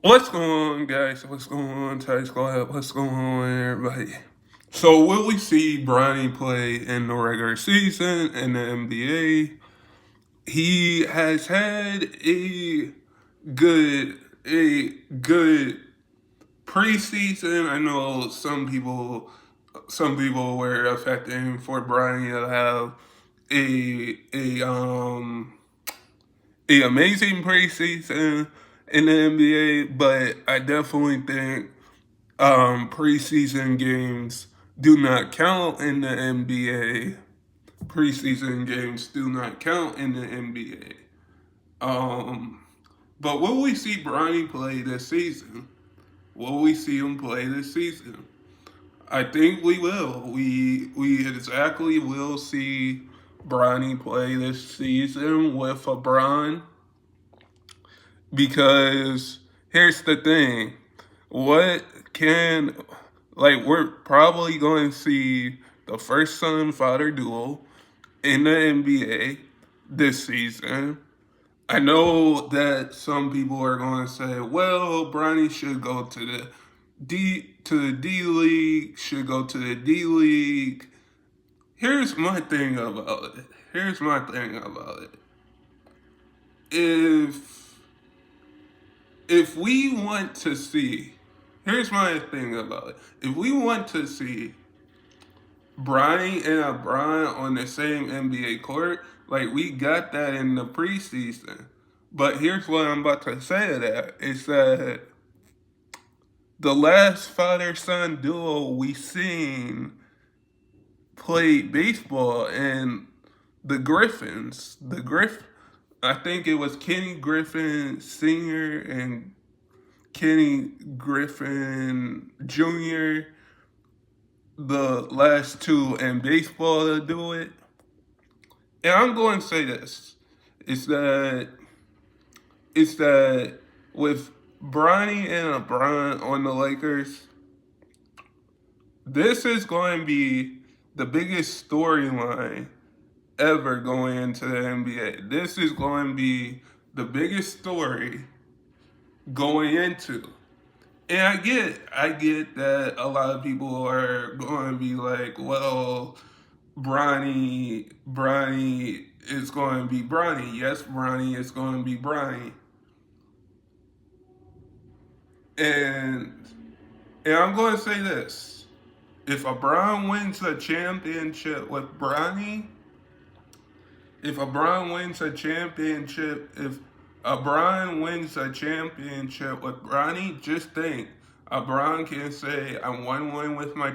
What's going on, guys? What's going on, Ty Squad? What's going on, everybody? So, will we see Bronny play in the regular season in the NBA? He has had good, a good preseason. I know some people were expecting for Bronny to have a amazing preseason in the NBA, but I definitely think preseason games do not count in the NBA. Preseason games do not count in the NBA. But will we see Bronny play this season? Will we see him play this season? I think we will. We exactly will see Bronny play this season with LeBron because here's the thing. What can, we're probably going to see the first son father duel in the NBA this season. I know that some people are going to say, well, Bronny should go to the D League, should go to the D League. Here's my thing about it. Here's my thing about it. If we want to see, here's my thing about it. If we want to see Bronny and LeBron on the same NBA court, like we got that in the preseason. But here's what I'm about to say to that is that the last father son duo we seen played baseball and I think it was Kenny Griffin Sr. and Kenny Griffin Jr., the last two in baseball to do it. And I'm going to say this. It's that with Bronny and LeBron on the Lakers, this is going to be the biggest storyline ever going into the NBA. This is going to be the biggest story going into. And I get that a lot of people are going to be like, well, Bronny is going to be Bronny. Yes, Bronny is going to be Bronny. And I'm going to say this. If LeBron wins a championship with Bronny, if LeBron wins a championship, if LeBron wins a championship with Bronny, just think, LeBron can say, "I won one with my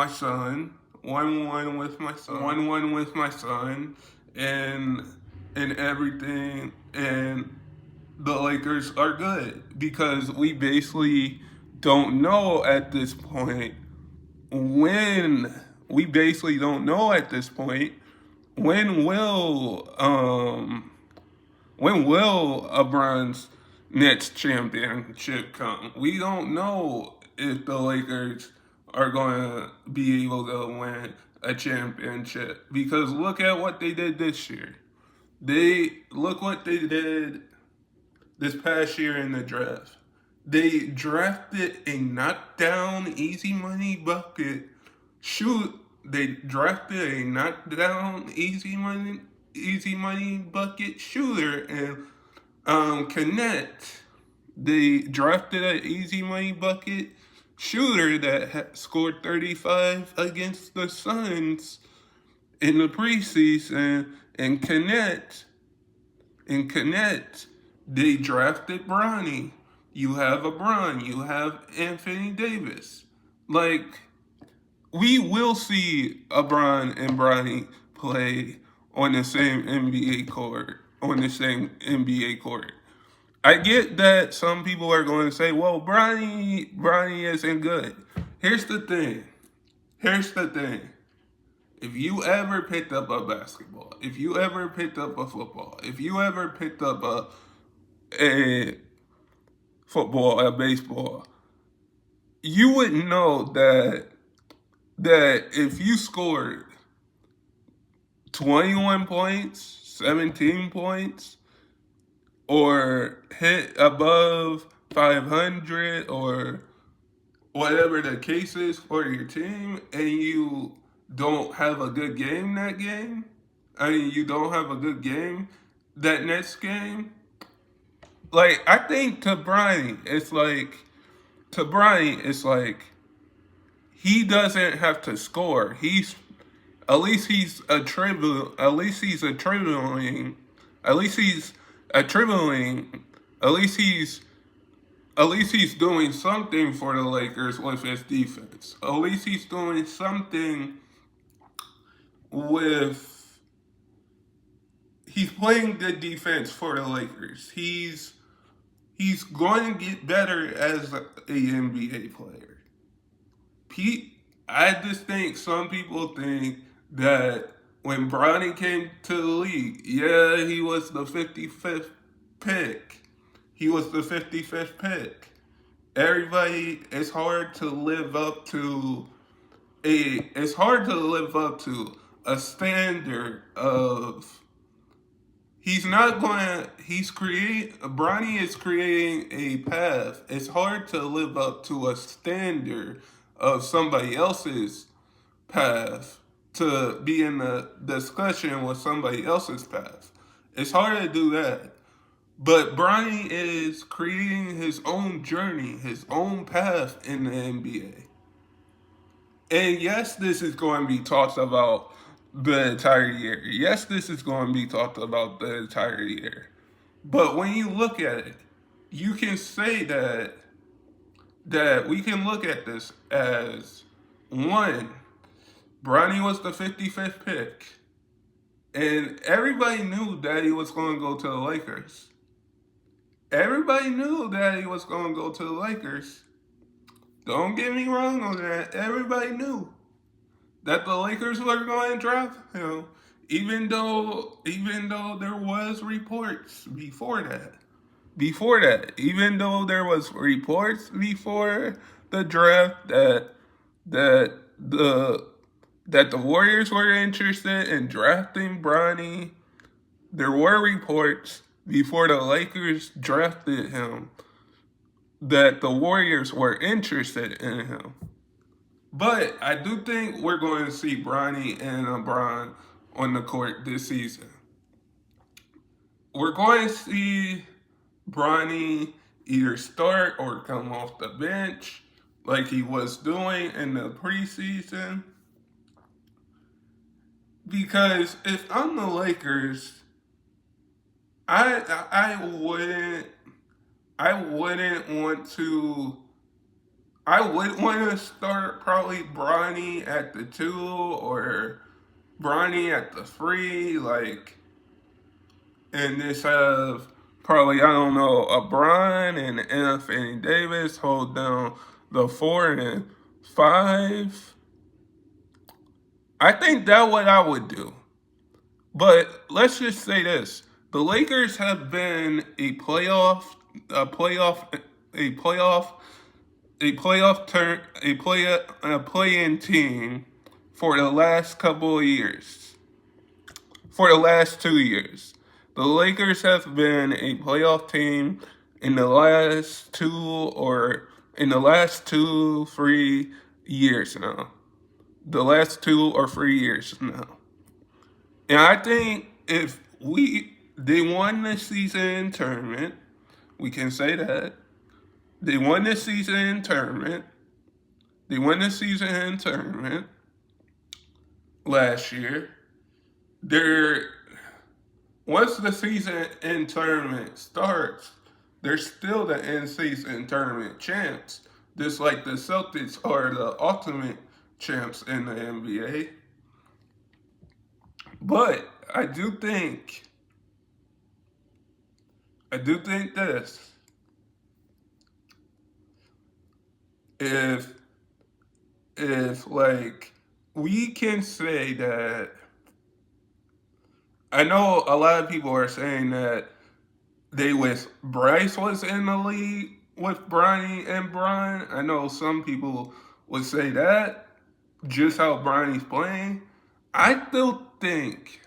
son, won one with my son, and everything, and the Lakers are good because we basically don't know at this point when we basically don't know at this point when will LeBron's next championship come. We don't know if the Lakers are going to be able to win a championship because look at what they did this year. Look what they did this past year in the draft. They drafted a knockdown easy money bucket They drafted a knockdown easy money bucket shooter and Connect. They drafted an easy money bucket shooter that had scored 35 against the Suns in the preseason and Connect, they drafted Bronny. You have you have Anthony Davis. Like, we will see LeBron and Bronny play on the same NBA court, I get that some people are going to say, well, Bronny isn't good. Here's the thing. If you ever picked up a basketball, if you ever picked up a football, if you ever picked up a football, a baseball, you would know that if you scored 21 points, 17 points, or hit above 500 or whatever the case is for your team, and you don't have a good game that game, I mean, you don't have a good game that next game, like, I think to Bronny, it's like he doesn't have to score. At least he's attributing, at least he's attributing, at least he's attributing, at least he's at least he's doing something for the Lakers with his defense. At least he's doing something with he's playing good defense for the Lakers. He's going to get better as a NBA player. Pete, I just think some people think that when Bronny came to the league, yeah, he was the 55th pick. He was the 55th pick. Everybody, it's hard to live up to a standard of he's not going to he's create Bronny is creating a path. It's hard to live up to a standard of somebody else's path, to be in the discussion with somebody else's path. It's hard to do that. But Bronny is creating his own journey, his own path in the NBA. And yes, this is going to be talked about the entire year. Yes, this is going to be talked about the entire year. But when you look at it, you can say that we can look at this as one, Bronny was the 55th pick. And everybody knew that he was going to go to the Lakers. Everybody knew that he was going to go to the Lakers. Don't get me wrong on that. Everybody knew that the Lakers were going to draft him, even though there was reports before that. Even though there was reports before the draft that the that the Warriors were interested in drafting Bronny, there were reports before the Lakers drafted him that the Warriors were interested in him. But I do think we're going to see Bronny and LeBron on the court this season. We're going to see Bronny either start or come off the bench like he was doing in the preseason. Because if I'm the Lakers, I wouldn't want to. I would want to start probably Bronny at the 2 or Bronny at the 3, like, and just have probably, I don't know, a Bron and Anthony Davis hold down the 4 and 5. I think that's what I would do. But let's just say this: the Lakers have been a playoff, a play-in team for the last couple of years. For the last 2 years, the Lakers have been a playoff team in the last 2, 3 years now. The last 2 or 3 years now. And I think if they won the season tournament, we can say that. They won the season tournament. They won the season tournament last year. They're Once the season in tournament starts, they're still the in season tournament champs. Just like the Celtics are the ultimate champs in the NBA. But I do think this. If like we can say that I know a lot of people are saying that they wish Bryce was in the league with Bronny and Bron. I know some people would say that, just how Bronny's playing. I still think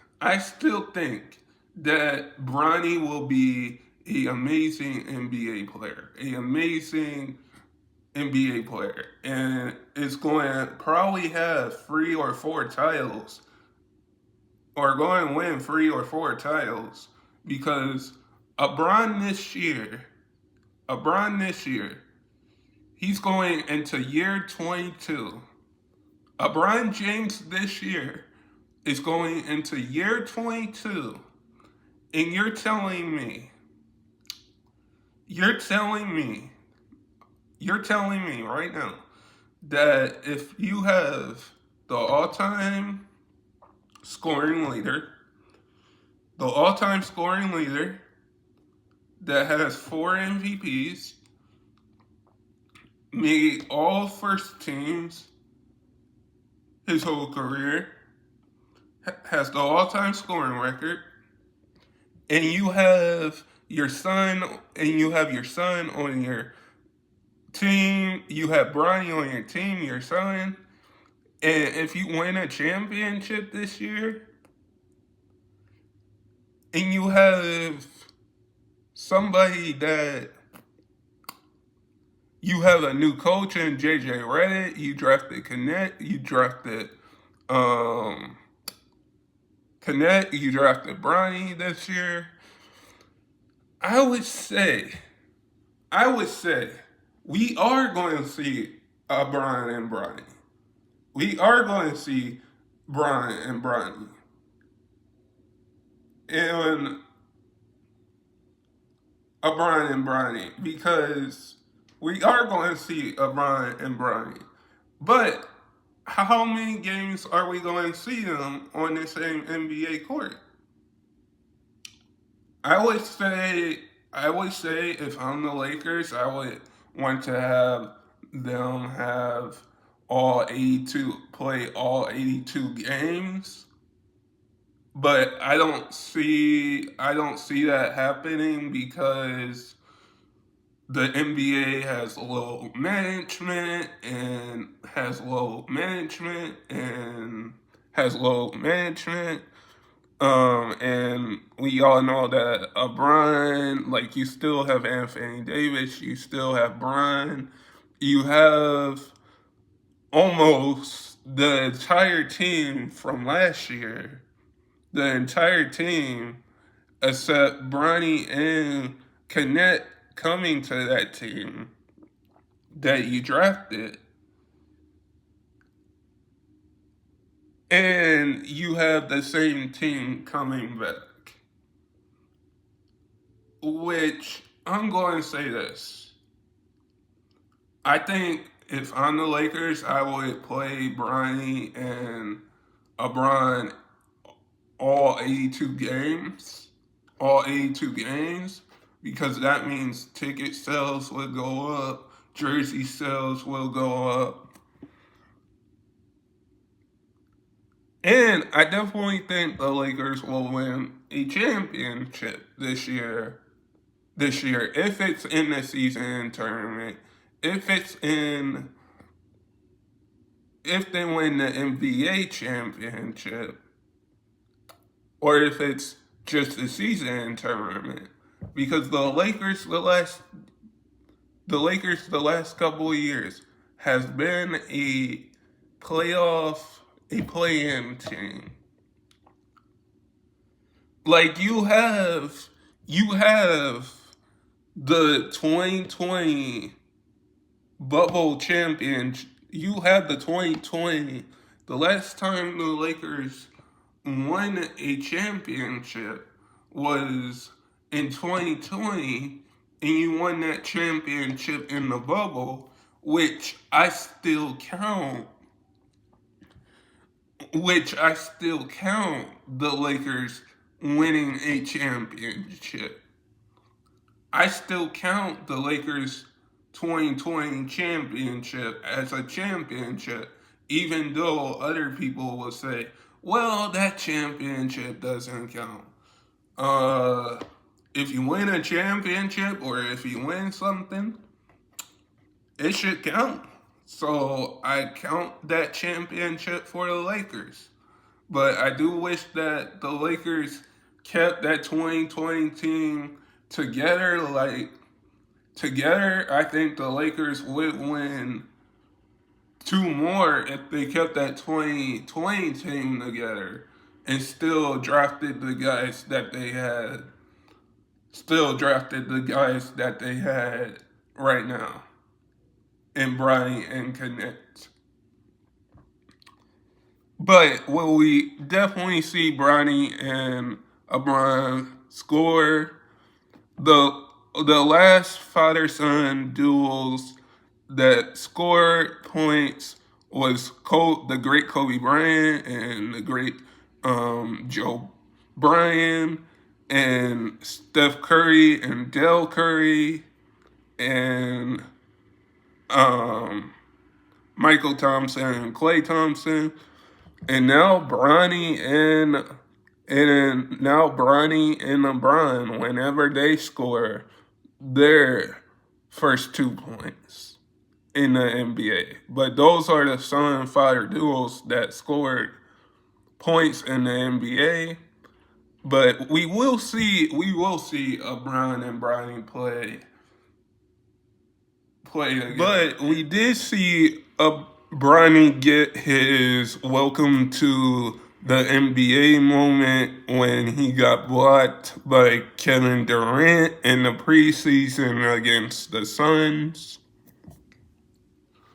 that Bronny will be a amazing NBA player, a amazing NBA player, and is going to probably have 3 or 4 titles, or going to win 3 or 4 titles, because LeBron this year, LeBron this year, he's going into year 22. LeBron James this year is going into year 22, and you're telling me, you're telling me right now that if you have the scoring leader, the all-time scoring leader that has 4 MVPs, made all first teams his whole career, has the all-time scoring record, and you have your son, on your team, you have Bronny on your team, your son, and if you win a championship this year, and you have somebody that you have a new coach in JJ Redick, you drafted um Connect, you drafted Bronny this year. I would say, we are going to see Brian and Bronny. We are going to see Brian and Bronny. And Brian and Bronny, because we are going to see Brian and Bronny. But how many games are we going to see them on the same NBA court? I would say, if I'm the Lakers, I would want to have them play all 82 games. But I don't see that happening, because the NBA has low management and has low management. And we all know that like, you still have Anthony Davis, you still have Brian, you have almost the entire team from last year, except Bronny and Connect coming to that team that you drafted. And you have the same team coming back. Which, I'm going to say this. I think if I'm the Lakers, I would play Bronny and LeBron all 82 games. Because that means ticket sales will go up, jersey sales will go up. And I definitely think the Lakers will win a championship this year. If it's in the season tournament, if they win the NBA championship, or if it's just the season tournament, because the Lakers the last couple of years has been a play-in team. Like, you have the 2020 bubble champions. You have the 2020. The last time the Lakers won a championship was in 2020, and you won that championship in the bubble, which I still count the Lakers winning a championship. I still count the Lakers 2020 championship as a championship, even though other people will say, well, that championship doesn't count. If you win a championship, or if you win something, it should count. So I count that championship for the Lakers. But I do wish that the Lakers kept that 2020 team together, I think the Lakers would win two more if they kept that 2020 team together and still drafted the guys that they had right now in Bronny and Connect. But will we definitely see Bronny and LeBron score? The last father son duels that scored points was the great Kobe Bryant and the great Joe Bryant and Steph Curry and Dell Curry and um, Michael Thompson and Klay Thompson. And now Bronny and LeBron, whenever they score their first 2 points in the NBA. But those are the son and father duos that scored points in the NBA. But we will see LeBron and Bronny play again. But we did see Bronny get his welcome to the NBA moment when he got blocked by Kevin Durant in the preseason against the Suns.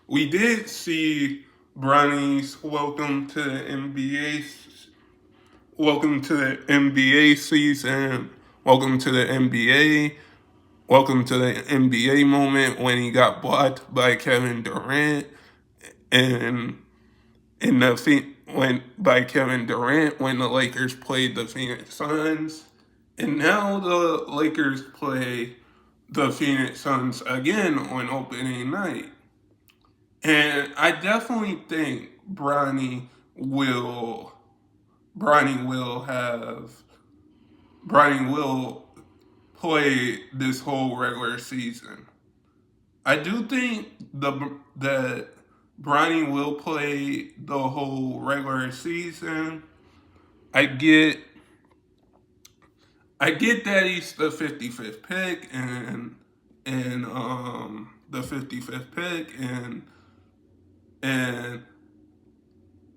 We did see Bronny's welcome to the NBA season, welcome to the NBA. Welcome to the NBA moment when he got blocked by Kevin Durant and when the Lakers played the Phoenix Suns. And now the Lakers play the Phoenix Suns again on opening night. And I definitely think Bronny will play this whole regular season. I do think that Bronny will play the whole regular season. I get that he's the 55th pick and the 55th pick and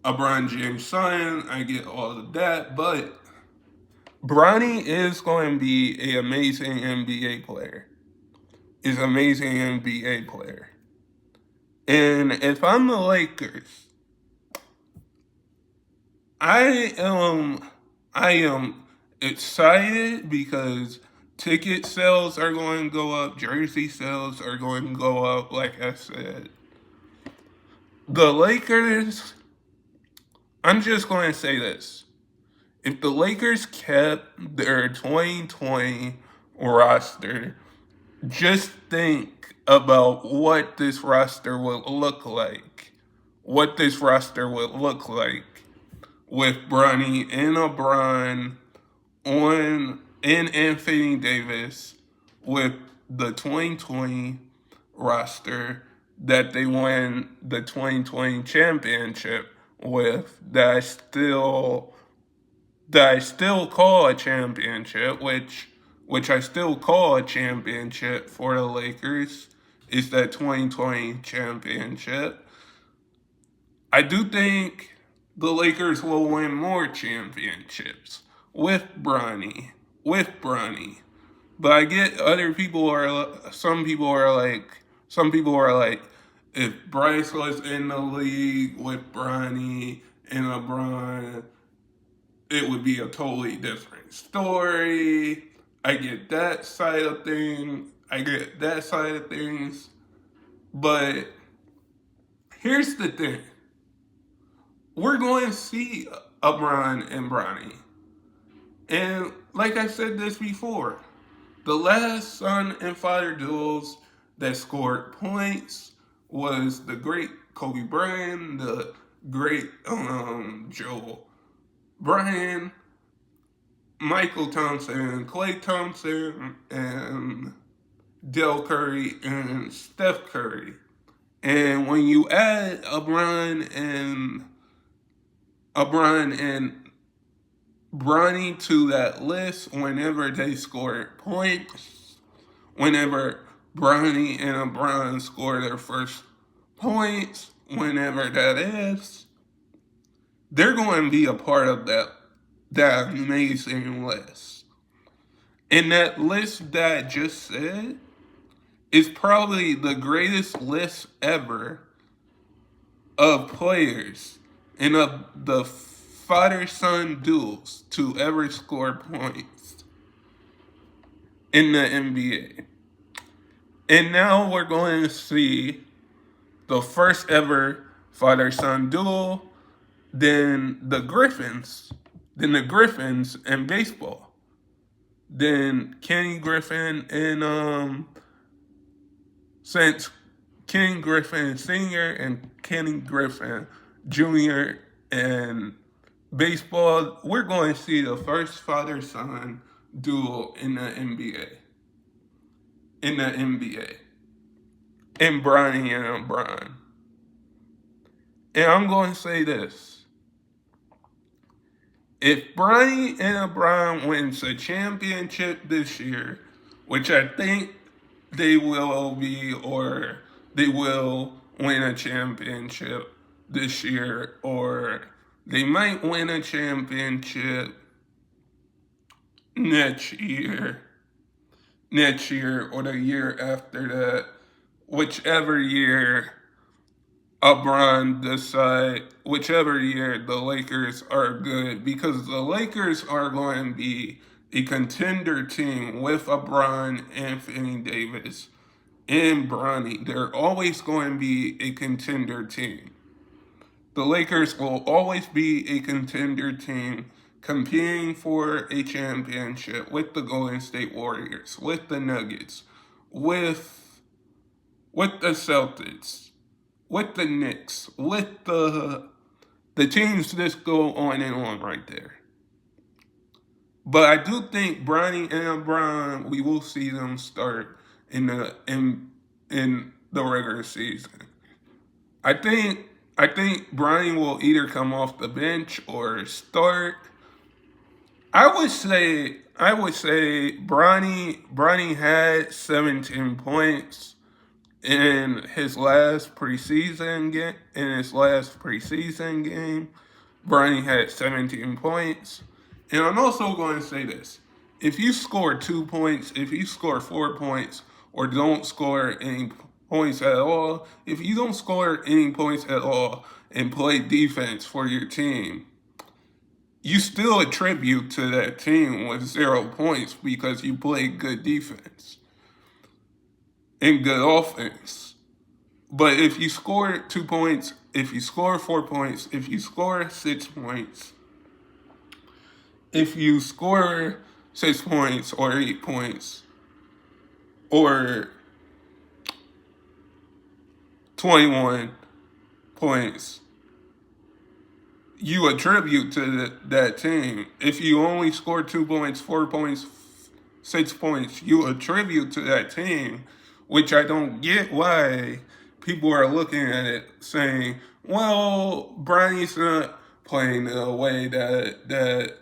LeBron James' son. I get all of that, but Bronny is going to be an amazing NBA player. Is an amazing NBA player. And if I'm the Lakers, I am excited because ticket sales are going to go up, jersey sales are going to go up, like I said. The Lakers, I'm just going to say this. If the Lakers kept their 2020 roster, just think about what this roster would look like. With Bronny and LeBron and Anthony Davis with the 2020 roster that they won the 2020 championship with, that I still call a championship, which I still call a championship for the Lakers, is that 2020 championship. I do think the Lakers will win more championships with Bronny. But I get some people are like, if Bryce was in the league with Bronny and LeBron, it would be a totally different story. I get that side of things. But here's the thing. We're going to see LeBron and Bronny. And like I said this before, the last son and father duels that scored points was the great Kobe Bryant, the great Joe Bryant, Michael Thompson, Klay Thompson, and Dell Curry and Steph Curry. And when you add LeBron and Bronny to that list whenever they score points, whenever Bronny and LeBron score their first points, whenever that is, they're going to be a part of that amazing list. And that list that I just said is probably the greatest list ever of players and of the father-son duels to ever score points in the NBA. And now we're going to see the first ever father-son duel, then the Griffins in baseball, then Kenny Griffin and since Ken Griffin Sr. and Kenny Griffin Jr. in baseball, we're going to see the first father-son duel in the NBA. In the NBA. In Bronny and LeBron. And I'm going to say this. If Bronny and LeBron wins a championship this year, which I think they will be, or they will win a championship this year, or they might win a championship next year, or the year after that, whichever year whichever year the Lakers are good, because the Lakers are going to be a contender team with LeBron, Anthony Davis, and Bronny. They're always going to be a contender team. The Lakers will always be a contender team competing for a championship with the Golden State Warriors, with the Nuggets, with the Celtics, with the Knicks, with the teams that go on and on right there. But I do think Bronny and LeBron, we will see them start in the regular season. I think Bronny will either come off the bench or start. I would say Bronny had 17 points in his last preseason game. Bronny had 17 points. And I'm also going to say this. If you score 2 points, if you score 4 points, or don't score any points at all, if you don't score any points at all and play defense for your team, you still attribute to that team with 0 points because you played good defense and good offense. But if you score 2 points, if you score 4 points, if you score 6 points, if you score 6 points or 8 points or 21 points, you attribute to that team. If you only score 2 points, 4 points, 6 points, you attribute to that team, which I don't get why people are looking at it saying, well, Bronny's not playing the way that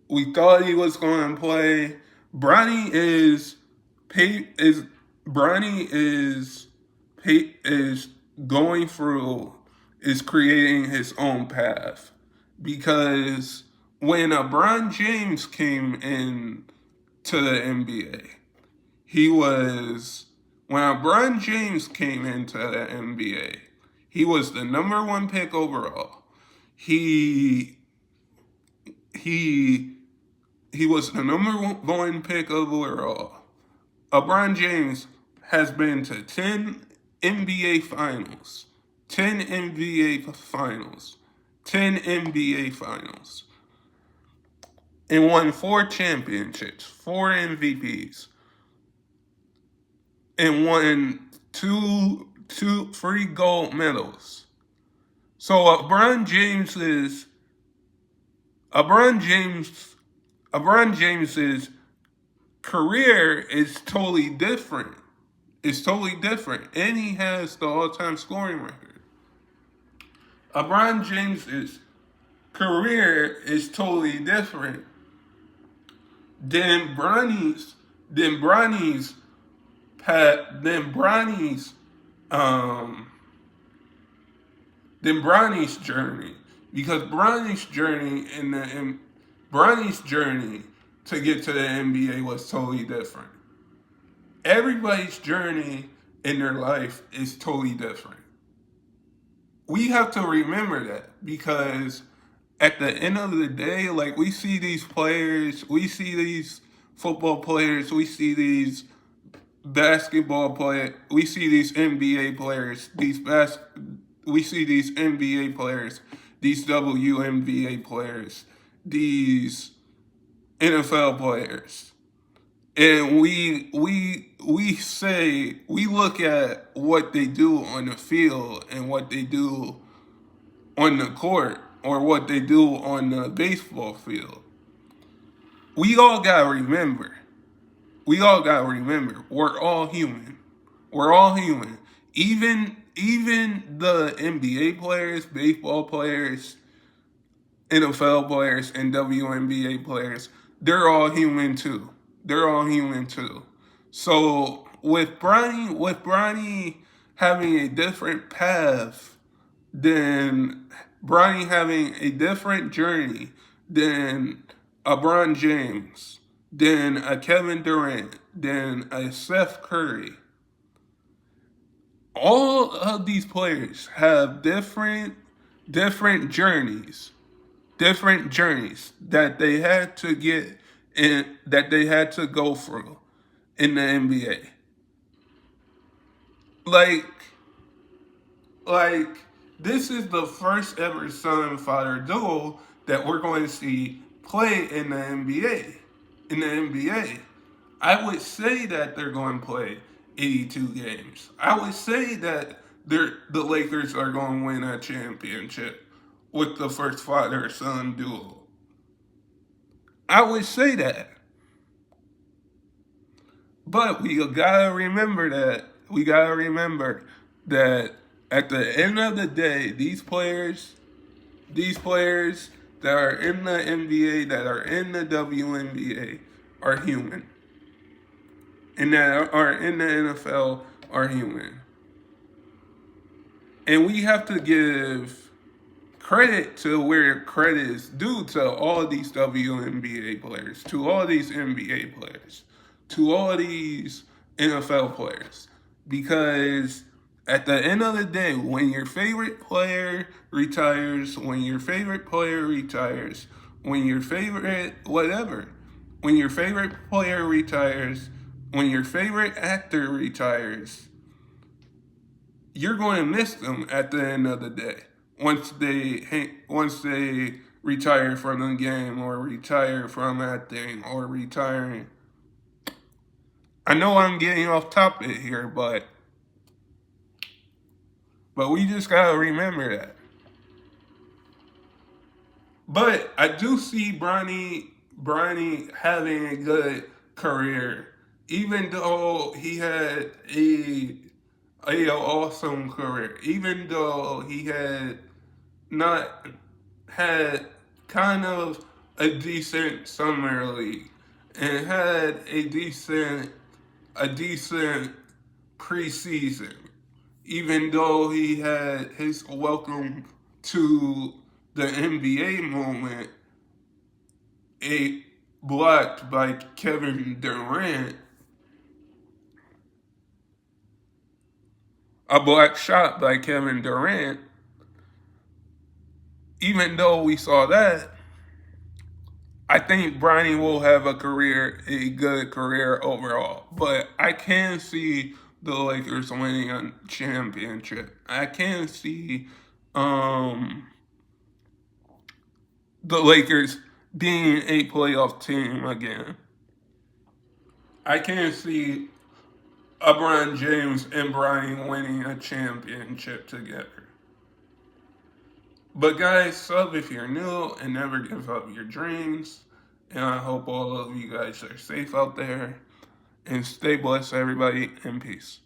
we thought he was going to play. Bronny is going through, is creating his own path. Because when LeBron James came in to the NBA, when LeBron James came into the NBA, he was the number 1 pick overall. He was the number 1 pick overall. LeBron James has been to 10 NBA finals. 10 NBA finals. 10 NBA finals. And won 4 championships, 4 MVPs. And won 3 gold medals. So LeBron James's career is totally different. It's totally different. And he has the all-time scoring record. LeBron James's career is totally different Then Bronny's, then Bronny's, then Bronny's, um, then Bronny's journey, because Bronny's journey to get to the NBA was totally different. Everybody's journey in their life is totally different. We have to remember that because at the end of the day, like we see these players, we see these football players, we see these basketball players, we see these NBA players, we see these NBA players, these WNBA players, these NFL players. And we look at what they do on the field and what they do on the court or what they do on the baseball field. We all gotta remember. We all gotta remember. We're all human. We're all human. Even the NBA players, baseball players, NFL players, and WNBA players, they're all human too. They're all human too. So with Bronny having a different path than Bronny having a different journey than a Bron James, than a Kevin Durant, than a Seth Curry. All of these players have different journeys that they had to get in, that they had to go through in the NBA. Like like this is the first ever son father duo that we're going to see play in the NBA. In the NBA, I would say that they're going to play 82 games. I would say that the Lakers are going to win a championship with the first father son duo. I would say that. But we gotta remember that. We gotta remember that at the end of the day, these players that are in the NBA, that are in the WNBA, are human, and that are in the NFL are human. And we have to give credit to where credit is due to all these WNBA players, to all these NBA players, to all these NFL players. Because at the end of the day, when your favorite player retires, when your favorite player retires, when your favorite whatever, when your favorite player retires, when your favorite actor retires, you're going to miss them at the end of the day. Once they retire from the game or retire from acting or retiring. I know I'm getting off topic here, but we just gotta remember that. But I do see Bronny having a good career, even though he had a awesome career, even though he had not had kind of a decent summer league and had a decent preseason, even though he had his welcome to the NBA moment a blocked by Kevin Durant, a block shot by Kevin Durant. Even though we saw that, I think Bronny will have a good career overall. But I can see the Lakers winning a championship. I can see um, the Lakers being a playoff team again. I can see LeBron James and Bronny winning a championship together. But guys, sub if you're new and never give up your dreams. And I hope all of you guys are safe out there. And stay blessed, everybody, and peace.